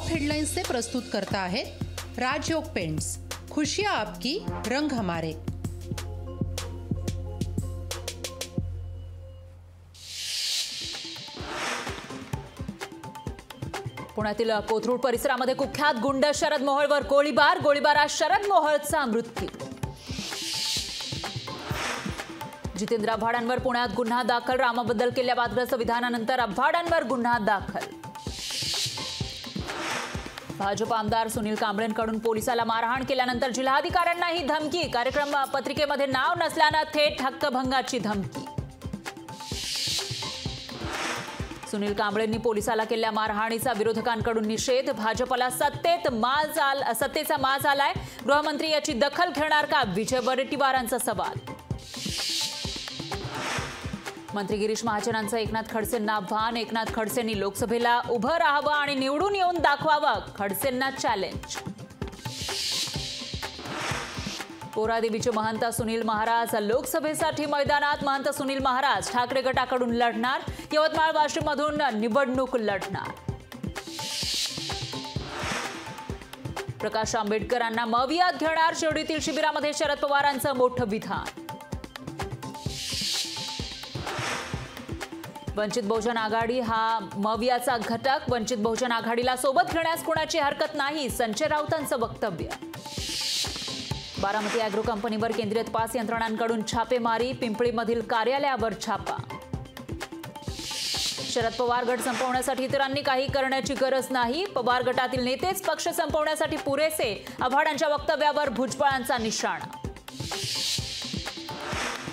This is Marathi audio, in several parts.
हेडलाइन्स से प्रस्तुत करता है राजयोग पेंट्स। खुशियां आपकी, रंग हमारे। पुण्यातील कोथरूड परिसरामध्ये कुख्यात गुंड शरद मोहोळवर गोळीबारात शरद मोहोळचा मृत्यू। जितेंद्र आव्हाडांवर पुण्यात गुन्हा दाखल। रामाबद्दल केलेल्या वादग्रस्त विधानानंतर आव्हाडांवर गुन्हा दाखल। भाजप आमदार सुनील कांबळेंकडून पोलिसाला मारहाण केल्यानंतर जिल्हाधिकाऱ्यांना ही धमकी। कार्यक्रम पत्रिकेमध्ये नाव नसल्याने थेट हक्कभंगाची धमकी। सुनील कांबळेंनी पोलिसाला केलेल्या मारहाणीचा विरोधकांकडून निषेध। भाजपला सत्तेचा माज आलाय। गृहमंत्री याची दखल घेणार का? विजय वडेट्टीवारांचा सवाल। मंत्री गिरीश महाजनांचं एकनाथ खडसेंना आव्हान। एकनाथ खडसेंनी लोकसभेला उभं राहावं आणि निवडून येऊन दाखवावं, खडसेंना चॅलेंज। पोरादेवीचे महंत सुनील महाराज लोकसभेसाठी मैदानात। महंत सुनील महाराज ठाकरे गटाकडून लढणार। यवतमाळ वाशिममधून निवडणूक लढणार। प्रकाश आंबेडकरांना मवियात घेणार। शिर्डीतील शिबिरामध्ये शरद पवारांचं मोठं विधान। वंचित बहुजन आघाडी हा मवियाचा घटक। वंचित बहुजन आघाडीला सोबत घेण्यास कोणाची हरकत नाही, संजय राऊतांचं वक्तव्य। बारामती अॅग्रो कंपनीवर केंद्रीय तपास यंत्रणांकडून छापेमारी। पिंपळीमधील कार्यालयावर छापा। शरद पवार गट संपवण्यासाठी इतरांनी काही करण्याची गरज नाही। पवार गटातील नेतेच पक्ष संपवण्यासाठी पुरेसे। आव्हाडांच्या वक्तव्यावर भुजबळांचा निशाणा।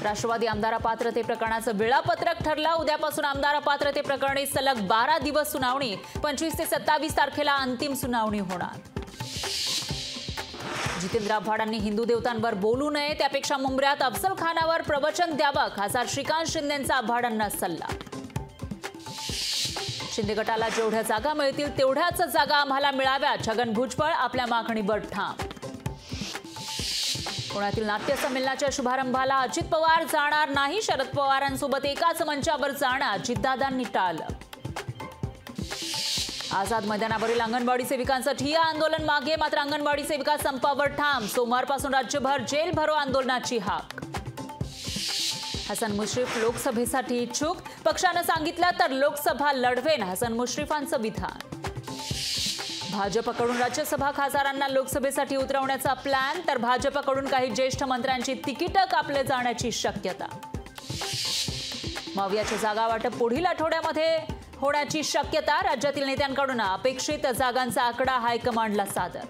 राष्ट्रवादी आमदार पात्रते प्रकरणाचं वेळापत्रक ठरलं। उद्यापासून आमदार पात्रते प्रकरणी सलग 12 दिवस सुनावणी। 25 ते 27 तारखेला अंतिम सुनावणी होणार। जितेंद्र आव्हाडांनी हिंदू देवतांवर बोलू नये, त्यापेक्षा मुंबऱ्यात अफजल खानावर प्रवचन द्यावं। खासदार श्रीकांत शिंदेंचा आव्हाडांना सल्ला। शिंदे गटाला जेवढ्या जागा मिळतील तेवढ्याच जागा आम्हाला मिळाव्या। छगन भुजबळ आपल्या मागणीवर ठाम। पुण्यातील नाट्य संमेलनाच्या शुभारंभाला अजित पवार जाणार नाही। शरद पवारांसोबत एकाच मंचावर जाणं अजितदादांनी टाळलं। आझाद मैदानावरील अंगणवाडी सेविकांचं ठिय्या आंदोलन मागे, मात्र अंगणवाडी सेविका संपावर ठाम। सोमवारपासून राज्यभर जेल भरो आंदोलनाची हाक। हसन मुश्रीफ लोकसभेसाठी इच्छुक। पक्षानं सांगितलं तर लोकसभा लढवेन, हसन मुश्रीफांचं विधान। भाजपकडून राज्यसभा खासदारांना लोकसभेसाठी उतरवण्याचा प्लॅन, तर भाजपकडून काही ज्येष्ठ मंत्र्यांची तिकीटं कापले जाण्याची शक्यता। मवियाच्या जागा वाटप पुढील आठवड्यामध्ये होण्याची शक्यता। राज्यातील नेत्यांकडून अपेक्षित जागांचा आकडा हायकमांडला सादर।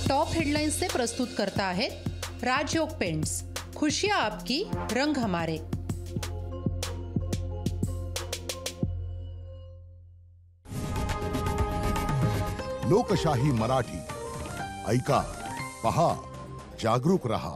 टॉप हेडलाइन्स से प्रस्तुत करता है राजयोग पेंट्स। खुशियां आपकी, रंग हमारे। लोकशाही मराठी ऐका, पहा, जागरूक रहा।